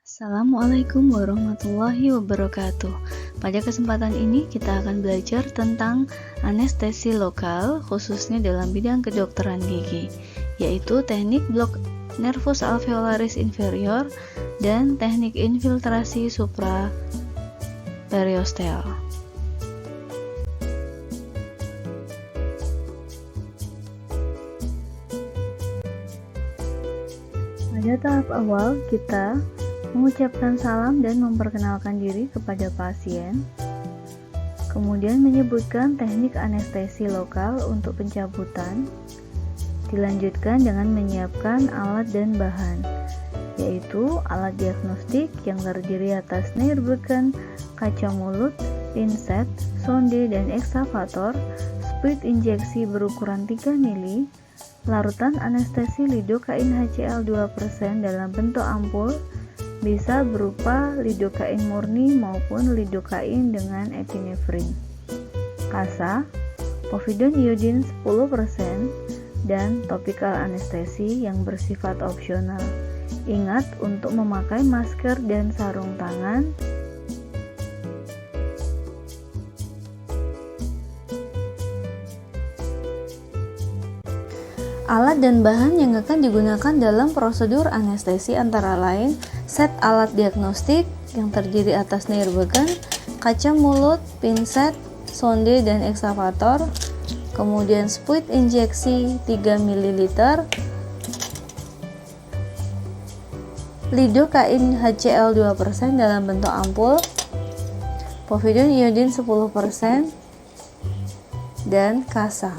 Assalamualaikum warahmatullahi wabarakatuh. Pada kesempatan ini kita akan belajar tentang anestesi lokal khususnya dalam bidang kedokteran gigi, yaitu teknik blok nervus alveolaris inferior dan teknik infiltrasi supraperiosteal. Pada tahap awal kita mengucapkan salam dan memperkenalkan diri kepada pasien, kemudian menyebutkan teknik anestesi lokal untuk pencabutan, dilanjutkan dengan menyiapkan alat dan bahan, yaitu alat diagnostik yang terdiri atas Nierbecken, kaca mulut, pinset, sonde dan ekskavator, sprit injeksi berukuran 3 mili, larutan anestesi lidokain HCl 2% dalam bentuk ampul, bisa berupa lidokain murni maupun lidokain dengan epinefrin, kasa, povidone iodin 10%, dan topikal anestesi yang bersifat opsional. Ingat untuk memakai masker dan sarung tangan. Alat dan bahan yang akan digunakan dalam prosedur anestesi antara lain set alat diagnostik yang terdiri atas Nierbecken, kaca mulut, pinset, sonde dan ekskavator, kemudian split injeksi 3 ml, lidokain HCl 2% dalam bentuk ampul, povidone iodin 10%, dan kasa.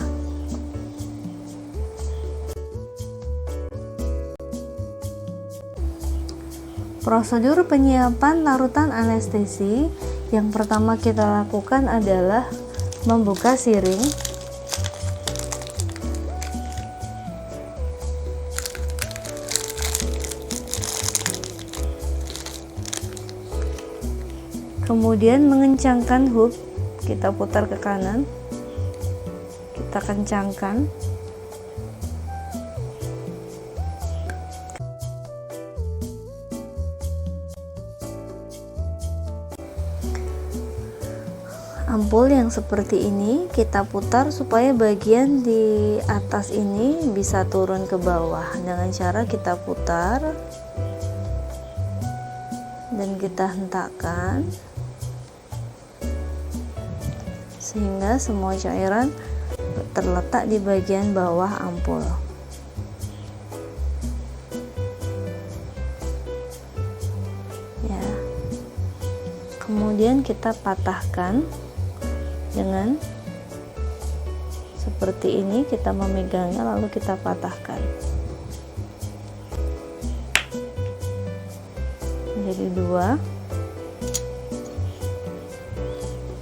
Prosedur penyiapan larutan anestesi yang pertama kita lakukan adalah membuka siring, kemudian mengencangkan hub, kita putar ke kanan, kita kencangkan, ampul yang seperti ini kita putar supaya bagian di atas ini bisa turun ke bawah dengan cara kita putar dan kita hentakkan sehingga semua cairan terletak di bagian bawah ampul. Ya. Kemudian kita patahkan dengan seperti ini, kita memegangnya lalu kita patahkan menjadi 2,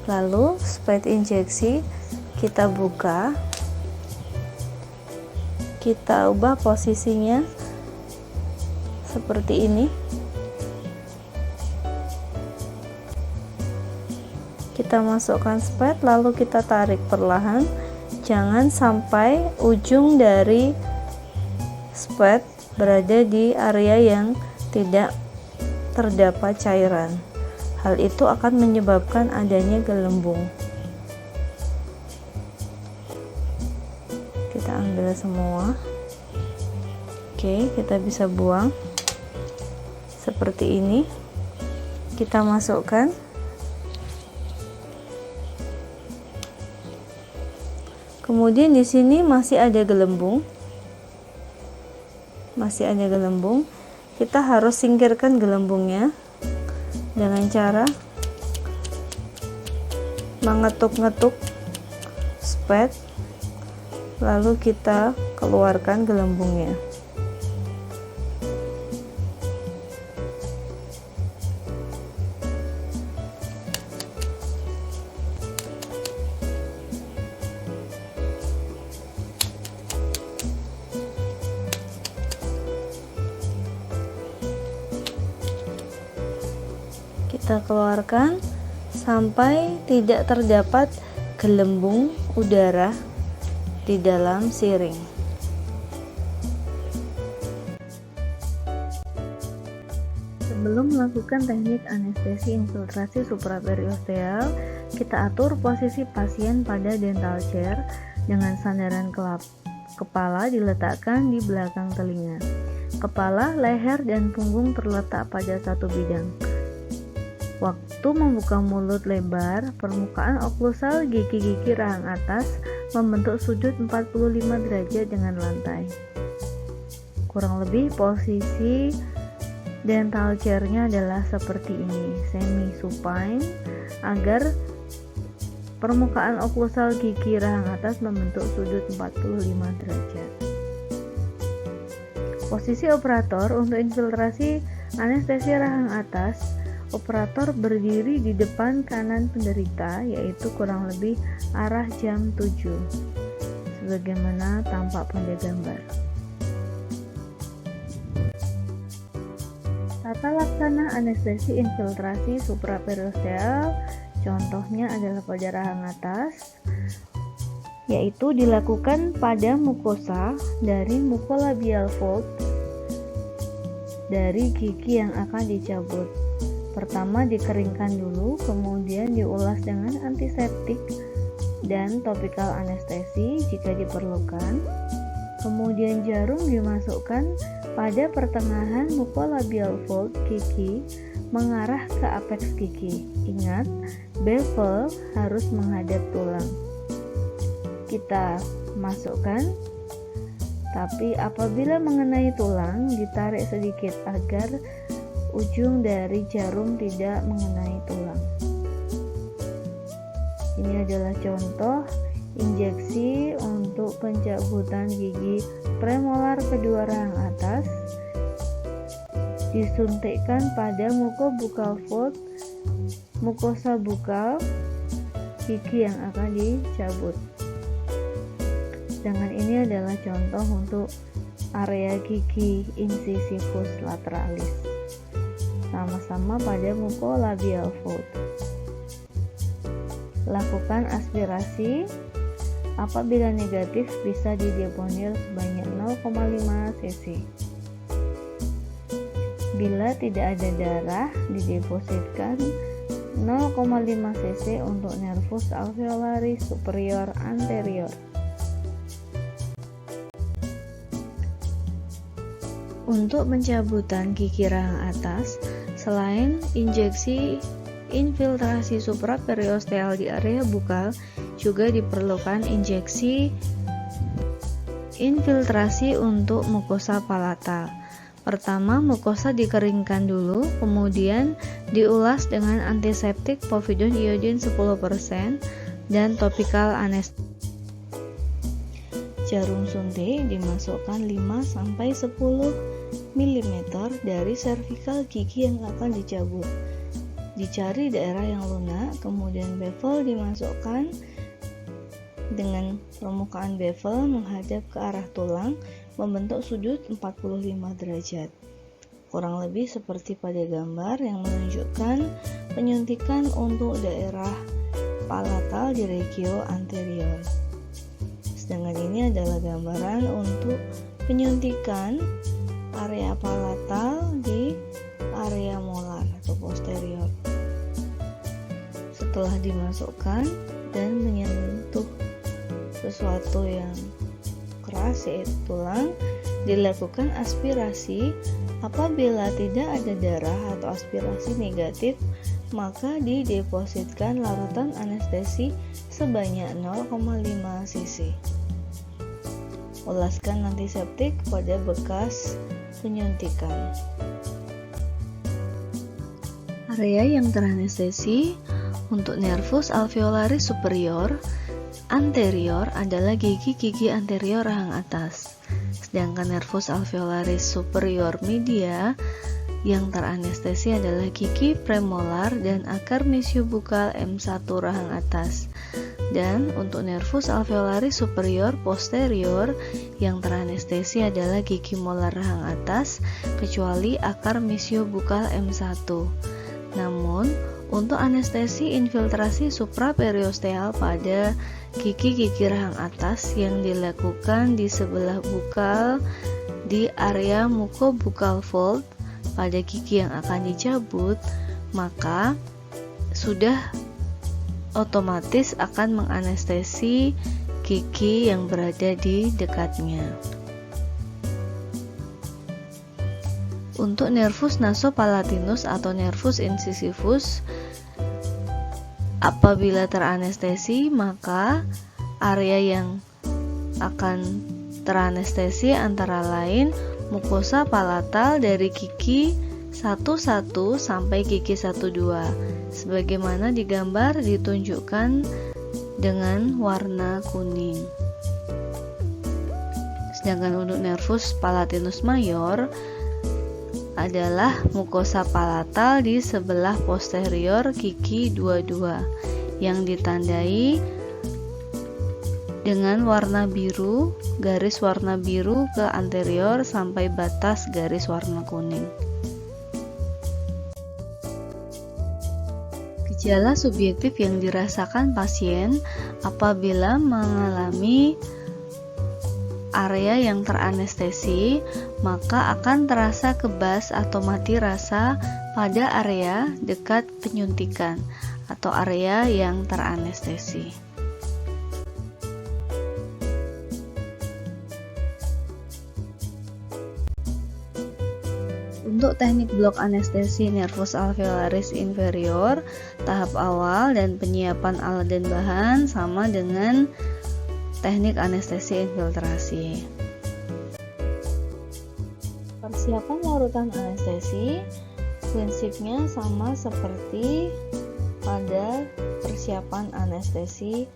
lalu sprit injeksi kita buka, kita ubah posisinya seperti ini, kita masukkan sprit lalu kita tarik perlahan, jangan sampai ujung dari sprit berada di area yang tidak terdapat cairan. Hal itu akan menyebabkan adanya gelembung. Kita ambil semua. Oke, kita bisa buang seperti ini. Kita masukkan, kemudian di sini masih ada gelembung, kita harus singkirkan gelembungnya dengan cara mengetuk-ngetuk sprit, lalu kita keluarkan gelembungnya. Kita keluarkan sampai tidak terdapat gelembung udara di dalam siring. Sebelum melakukan teknik anestesi infiltrasi supraperiosteal, kita atur posisi pasien pada dental chair dengan sandaran kepala diletakkan di belakang telinga. Kepala, leher, dan punggung terletak pada satu bidang. Waktu membuka mulut lebar, permukaan oklusal gigi-gigi rahang atas membentuk sudut 45 derajat dengan lantai. Kurang lebih posisi dental chair-nya adalah seperti ini, semi supine, agar permukaan oklusal gigi rahang atas membentuk sudut 45 derajat. Posisi operator untuk infiltrasi anestesi rahang atas, operator berdiri di depan kanan penderita, yaitu kurang lebih arah jam 7, sebagaimana tampak pada gambar. Tata laksana anestesi infiltrasi supraperiosteal, contohnya adalah pada rahang atas, yaitu dilakukan pada mukosa dari mucolabial fold dari gigi yang akan dicabut. Pertama dikeringkan dulu, kemudian diulas dengan antiseptik dan topikal anestesi jika diperlukan. Kemudian jarum dimasukkan pada pertengahan mucolabial fold gigi mengarah ke apeks gigi. Ingat, bevel harus menghadap tulang. Kita masukkan, tapi apabila mengenai tulang ditarik sedikit agar ujung dari jarum tidak mengenai tulang. Ini adalah contoh injeksi untuk pencabutan gigi premolar kedua rahang atas. Disuntikkan pada mucobuccal fold, mukosa bukal gigi yang akan dicabut. Sedangkan ini adalah contoh untuk area gigi incisivus lateralis, sama-sama pada mucolabial fold. Lakukan aspirasi. Apabila negatif, bisa dideponir sebanyak 0,5 cc. Bila tidak ada darah, didepositkan 0,5 cc untuk nervus alveolaris superior anterior. Untuk pencabutan gigi rahang atas, selain injeksi infiltrasi supraperiosteal di area bukal, juga diperlukan injeksi infiltrasi untuk mukosa palatal. Pertama, mukosa dikeringkan dulu, kemudian diulas dengan antiseptik povidone iodine 10% dan topikal anestesi. Jarum suntik dimasukkan 5-10 mm dari servikal gigi yang akan dicabut. Dicari daerah yang lunak, kemudian bevel dimasukkan dengan permukaan bevel menghadap ke arah tulang membentuk sudut 45 derajat. Kurang lebih seperti pada gambar yang menunjukkan penyuntikan untuk daerah palatal di regio anterior. Sedangkan ini adalah gambaran untuk penyuntikan area palatal di area molar atau posterior. Setelah dimasukkan dan menyentuh sesuatu yang keras, yaitu tulang, dilakukan aspirasi. Apabila tidak ada darah atau aspirasi negatif, maka didepositkan larutan anestesi sebanyak 0,5 cc. Olaskan antiseptik pada bekas penyuntikan. Area yang teranestesi untuk nervus alveolaris superior anterior adalah gigi-gigi anterior rahang atas, sedangkan nervus alveolaris superior media yang teranestesi adalah gigi premolar dan akar mesiobukal M1 rahang atas. Dan untuk nervus alveolaris superior posterior yang teranestesi adalah gigi molar rahang atas kecuali akar mesiobukal M1. Namun, untuk anestesi infiltrasi supraperiosteal pada gigi-gigi rahang atas yang dilakukan di sebelah bukal di area mucobuccal fold pada gigi yang akan dicabut, maka sudah otomatis akan menganestesi gigi yang berada di dekatnya. Untuk nervus nasopalatinus atau nervus incisivus, apabila teranestesi, maka area yang akan teranestesi antara lain mukosa palatal dari gigi 11 sampai gigi 12, sebagaimana digambar ditunjukkan dengan warna kuning. Sedangkan untuk nervus palatinus mayor adalah mukosa palatal di sebelah posterior gigi 22 yang ditandai dengan warna biru, garis warna biru ke anterior sampai batas garis warna kuning. Gejala subjektif yang dirasakan pasien apabila mengalami area yang teranestesi, maka akan terasa kebas atau mati rasa pada area dekat penyuntikan atau area yang teranestesi. Untuk teknik blok anestesi nervus alveolaris inferior, tahap awal dan penyiapan alat dan bahan sama dengan teknik anestesi infiltrasi. Persiapan larutan anestesi prinsipnya sama seperti pada persiapan anestesi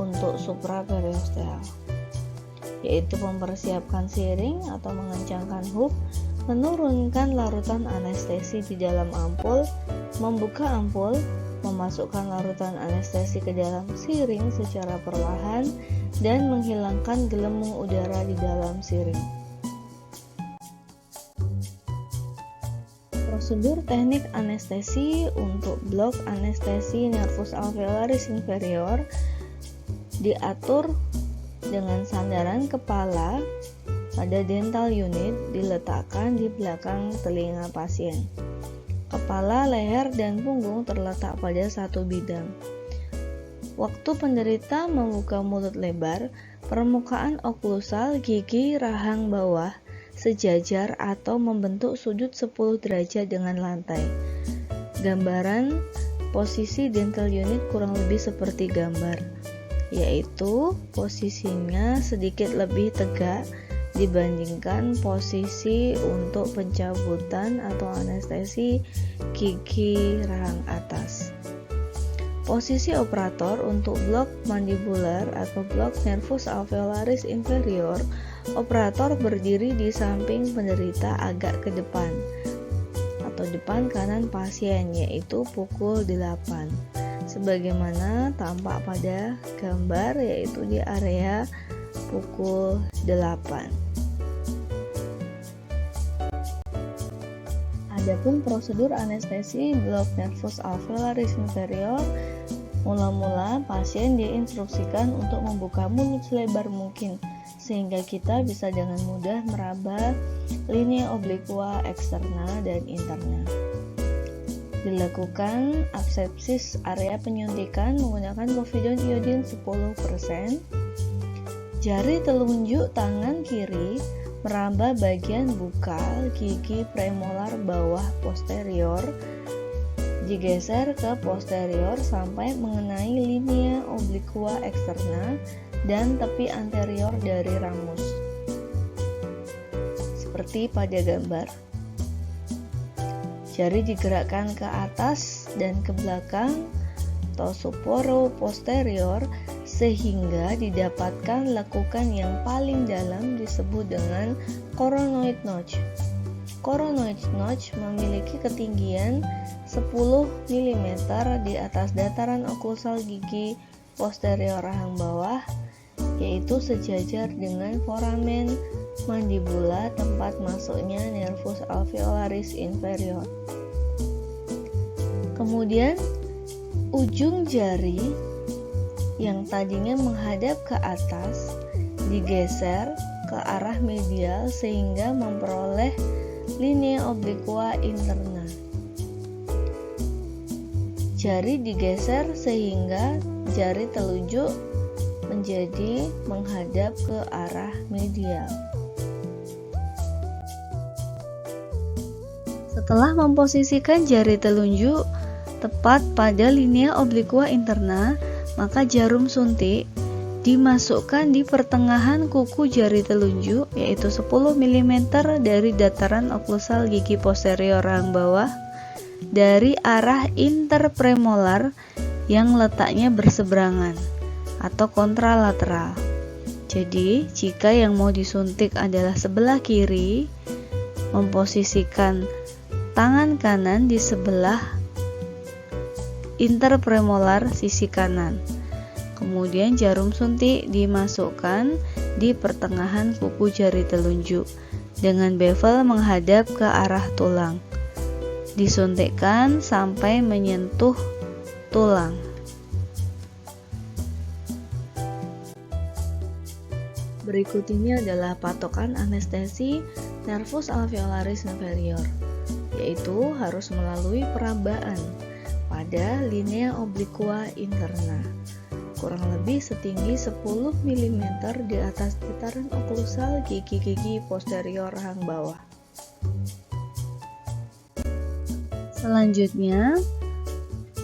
untuk supraperiosteal, yaitu mempersiapkan siring atau mengencangkan hook, menurunkan larutan anestesi di dalam ampul, membuka ampul, memasukkan larutan anestesi ke dalam siring secara perlahan, dan menghilangkan gelembung udara di dalam siring. Prosedur teknik anestesi untuk blok anestesi nervus alveolaris inferior diatur dengan sandaran kepala pada dental unit diletakkan di belakang telinga pasien. Kepala, leher, dan punggung terletak pada satu bidang. Waktu penderita membuka mulut lebar, permukaan oklusal gigi rahang bawah sejajar atau membentuk sudut 10 derajat dengan lantai. Gambaran posisi dental unit kurang lebih seperti gambar, yaitu posisinya sedikit lebih tegak dibandingkan posisi untuk pencabutan atau anestesi gigi rahang atas. Posisi operator untuk blok mandibular atau blok nervus alveolaris inferior, operator berdiri di samping penderita agak ke depan atau depan kanan pasien, yaitu pukul 8, sebagaimana tampak pada gambar, yaitu di area pukul 8. Adapun prosedur anestesi blok nervus alveolaris inferior, mula-mula pasien diinstruksikan untuk membuka mulut selebar mungkin sehingga kita bisa dengan mudah meraba linea obliqua eksterna dan interna. Dilakukan asepsis area penyuntikan menggunakan povidone iodin 10%. Jari telunjuk tangan kiri meraba bagian bukal gigi premolar bawah posterior, digeser ke posterior sampai mengenai linea obliqua eksterna dan tepi anterior dari ramus, seperti pada gambar. Jari digerakkan ke atas dan ke belakang atau suporo posterior sehingga didapatkan lekukan yang paling dalam disebut dengan coronoid notch. Coronoid notch memiliki ketinggian 10 mm di atas dataran oklusal gigi posterior rahang bawah, yaitu sejajar dengan foramen mandibula tempat masuknya nervus alveolaris inferior. Kemudian ujung jari yang tadinya menghadap ke atas digeser ke arah medial sehingga memperoleh linea obliqua interna. Jari digeser sehingga jari telunjuk menjadi menghadap ke arah medial. Setelah memposisikan jari telunjuk tepat pada linea obliqua interna, maka jarum suntik dimasukkan di pertengahan kuku jari telunjuk, yaitu 10 mm dari dataran oklusal gigi posterior rahang bawah dari arah interpremolar yang letaknya berseberangan atau kontralateral. Jadi, jika yang mau disuntik adalah sebelah kiri, memposisikan tangan kanan di sebelah interpremolar sisi kanan. Kemudian jarum suntik dimasukkan di pertengahan kuku jari telunjuk dengan bevel menghadap ke arah tulang. Disuntikkan sampai menyentuh tulang. Berikut ini adalah patokan anestesi nervus alveolaris inferior, yaitu harus melalui perabaan pada linea obliqua interna, kurang lebih setinggi 10 mm di atas dataran oklusal gigi-gigi posterior rahang bawah. Selanjutnya,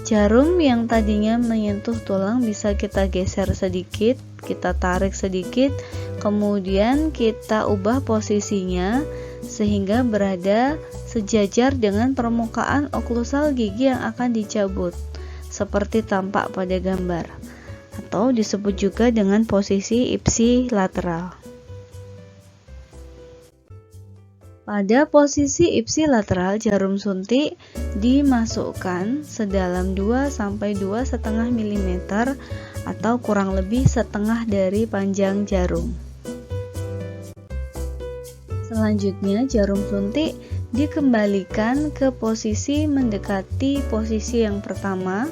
jarum yang tadinya menyentuh tulang bisa kita geser sedikit, kita tarik sedikit, kemudian kita ubah posisinya sehingga berada sejajar dengan permukaan oklusal gigi yang akan dicabut, seperti tampak pada gambar, atau disebut juga dengan posisi ipsilateral. Pada posisi ipsilateral, jarum suntik dimasukkan sedalam 2-2,5 mm atau kurang lebih setengah dari panjang jarum. Selanjutnya, jarum suntik dikembalikan ke posisi mendekati posisi yang pertama,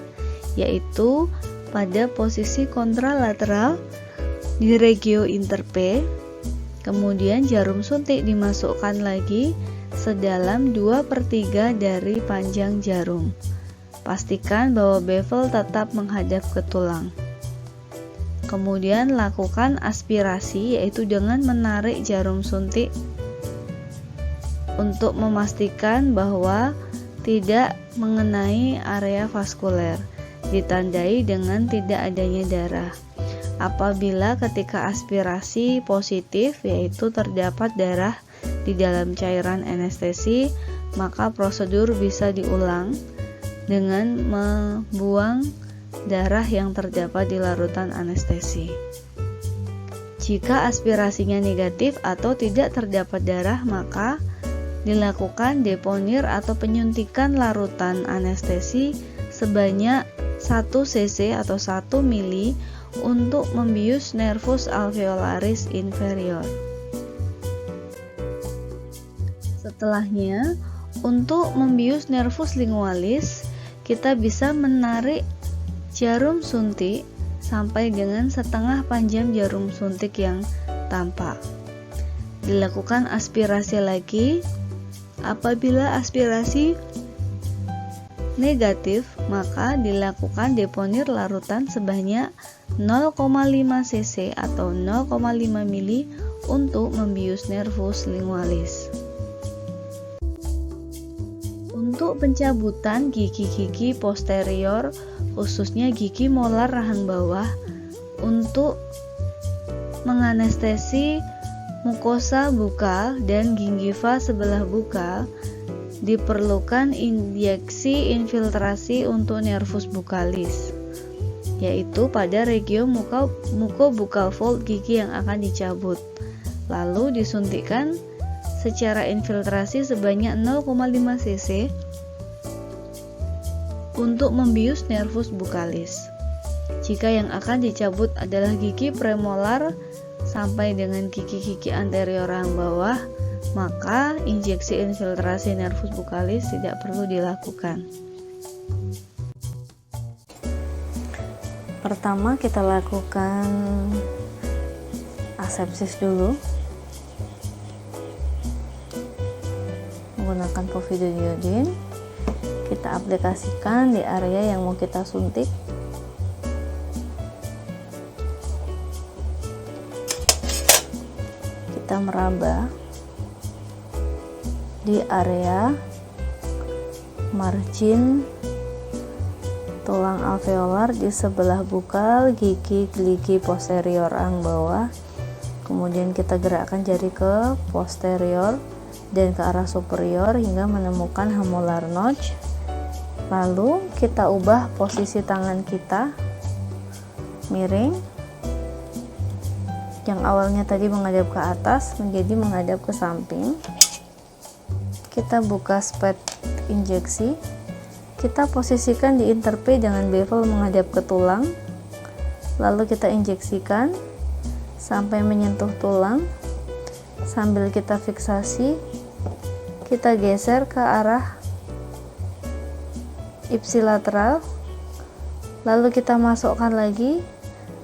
yaitu pada posisi kontralateral di regio interpe. Kemudian jarum suntik dimasukkan lagi sedalam 2/3 dari panjang jarum. Pastikan bahwa bevel tetap menghadap ke tulang. Kemudian lakukan aspirasi, yaitu dengan menarik jarum suntik untuk memastikan bahwa tidak mengenai area vaskuler, ditandai dengan tidak adanya darah. Apabila ketika aspirasi positif, yaitu terdapat darah di dalam cairan anestesi, maka prosedur bisa diulang dengan membuang darah yang terdapat di larutan anestesi. Jika aspirasinya negatif atau tidak terdapat darah, maka dilakukan deponir atau penyuntikan larutan anestesi sebanyak 1 cc atau 1 mili untuk membius nervus alveolaris inferior. Setelahnya, untuk membius nervus lingualis, kita bisa menarik jarum suntik sampai dengan setengah panjang jarum suntik yang tampak. Dilakukan aspirasi lagi. Apabila aspirasi negatif, maka dilakukan deponir larutan sebanyak 0,5 cc atau 0,5 mili untuk membius nervus lingualis. Untuk pencabutan gigi-gigi posterior, khususnya gigi molar rahang bawah, untuk menganestesi mukosa bukal dan gingiva sebelah bukal, diperlukan injeksi infiltrasi untuk nervus bukalis, yaitu pada regio mukobukal fold gigi yang akan dicabut. Lalu disuntikkan secara infiltrasi sebanyak 0,5 cc untuk membius nervus bukalis. Jika yang akan dicabut adalah gigi premolar sampai dengan gigi-gigi anterior rahang bawah, maka injeksi infiltrasi nervus bukalis tidak perlu dilakukan. Pertama kita lakukan asepsis dulu. menggunakan povidone iodine. Kita aplikasikan di area yang mau kita suntik. Kita meraba di area margin tulang alveolar di sebelah bukal gigi gerigi posterior ang bawah. Kemudian kita gerakkan jari ke posterior dan ke arah superior hingga menemukan hamolar notch. Lalu kita ubah posisi tangan kita miring, yang awalnya tadi menghadap ke atas menjadi menghadap ke samping. Kita buka spet injeksi. Kita posisikan di interpay dengan bevel menghadap ke tulang, lalu kita injeksikan sampai menyentuh tulang. Sambil kita fiksasi, kita geser ke arah ipsilateral, lalu kita masukkan lagi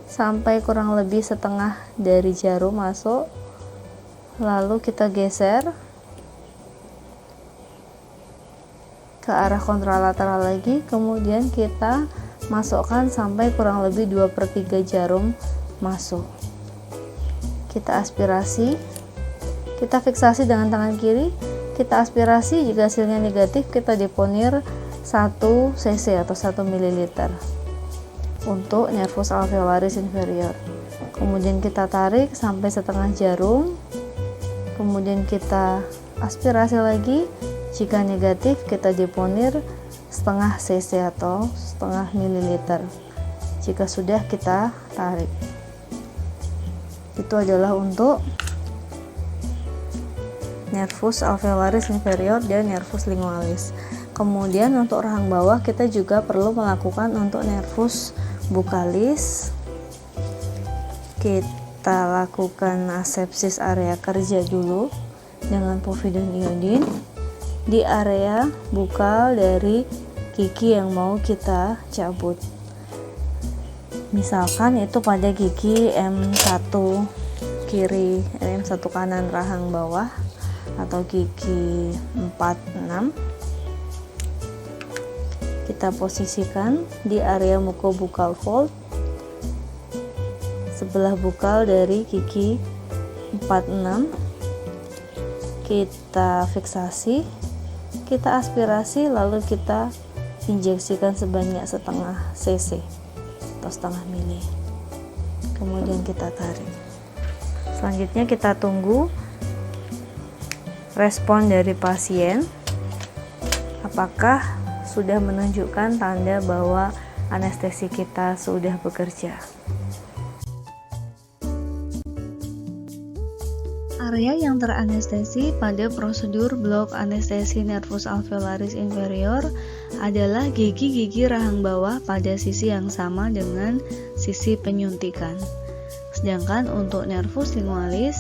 sampai kurang lebih setengah dari jarum masuk, lalu kita geser ke arah kontralateral lagi, kemudian kita masukkan sampai kurang lebih 2/3 jarum masuk. Kita aspirasi, kita fiksasi dengan tangan kiri, kita aspirasi. Jika hasilnya negatif, kita deponir 1 cc atau 1 ml untuk nervus alveolaris inferior. Kemudian kita tarik sampai setengah jarum, kemudian kita aspirasi lagi. Jika negatif, kita deponir setengah cc atau setengah mililiter. Jika sudah, kita tarik. Itu adalah untuk nervus alveolaris inferior dan nervus lingualis. Kemudian untuk rahang bawah kita juga perlu melakukan untuk nervus bukalis. Kita lakukan asepsis area kerja dulu dengan povidone iodine di area bukal dari gigi yang mau kita cabut. Misalkan itu pada gigi M1 kiri, M1 kanan rahang bawah, atau gigi 4, 6. Kita posisikan di area mucobukal fold sebelah bukal dari gigi 4, 6. Kita fiksasi, kita aspirasi, lalu kita injeksikan sebanyak setengah cc atau setengah mili. Kemudian kita tarik. Selanjutnya kita tunggu respon dari pasien, apakah sudah menunjukkan tanda bahwa anestesi kita sudah bekerja. Area yang teranestesi pada prosedur blok anestesi nervus alveolaris inferior adalah gigi-gigi rahang bawah pada sisi yang sama dengan sisi penyuntikan. Sedangkan untuk nervus lingualis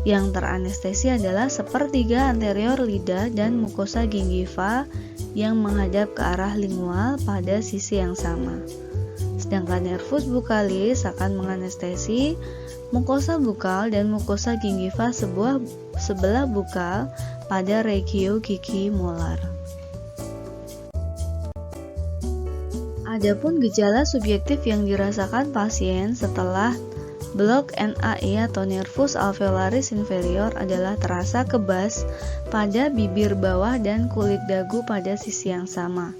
yang teranestesi adalah sepertiga anterior lidah dan mukosa gingiva yang menghadap ke arah lingual pada sisi yang sama. Sedangkan nervus bukalis akan menganestesi mukosa bukal dan mukosa gingiva sebelah bukal pada regio gigi molar. Adapun gejala subjektif yang dirasakan pasien setelah blok NAI atau nervus alveolaris inferior adalah terasa kebas pada bibir bawah dan kulit dagu pada sisi yang sama.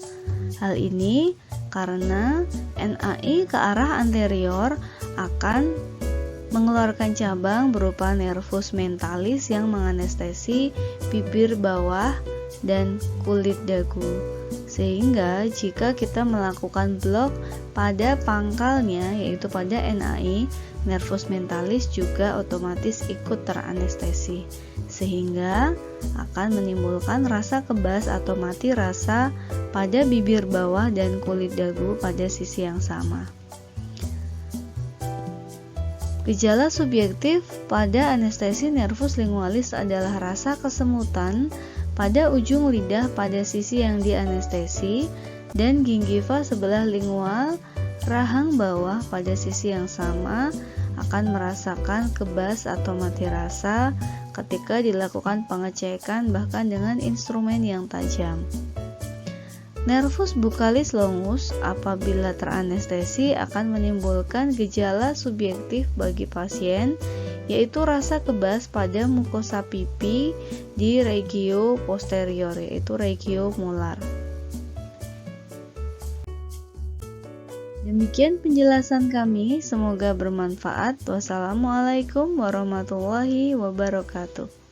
Hal ini karena NAI ke arah anterior akan mengeluarkan cabang berupa nervus mentalis yang menganestesi bibir bawah dan kulit dagu. Sehingga jika kita melakukan blok pada pangkalnya, yaitu pada NAI, nervus mentalis juga otomatis ikut teranestesi, sehingga akan menimbulkan rasa kebas atau mati rasa pada bibir bawah dan kulit dagu pada sisi yang sama. Gejala subjektif pada anestesi nervus lingualis adalah rasa kesemutan pada ujung lidah pada sisi yang dianestesi dan gingiva sebelah lingual rahang bawah pada sisi yang sama akan merasakan kebas atau mati rasa ketika dilakukan pengecekan bahkan dengan instrumen yang tajam. Nervus buccalis longus apabila teranestesi akan menimbulkan gejala subjektif bagi pasien, yaitu rasa kebas pada mukosa pipi di regio posterior, yaitu regio molar. Demikian penjelasan kami, semoga bermanfaat. Wassalamualaikum warahmatullahi wabarakatuh.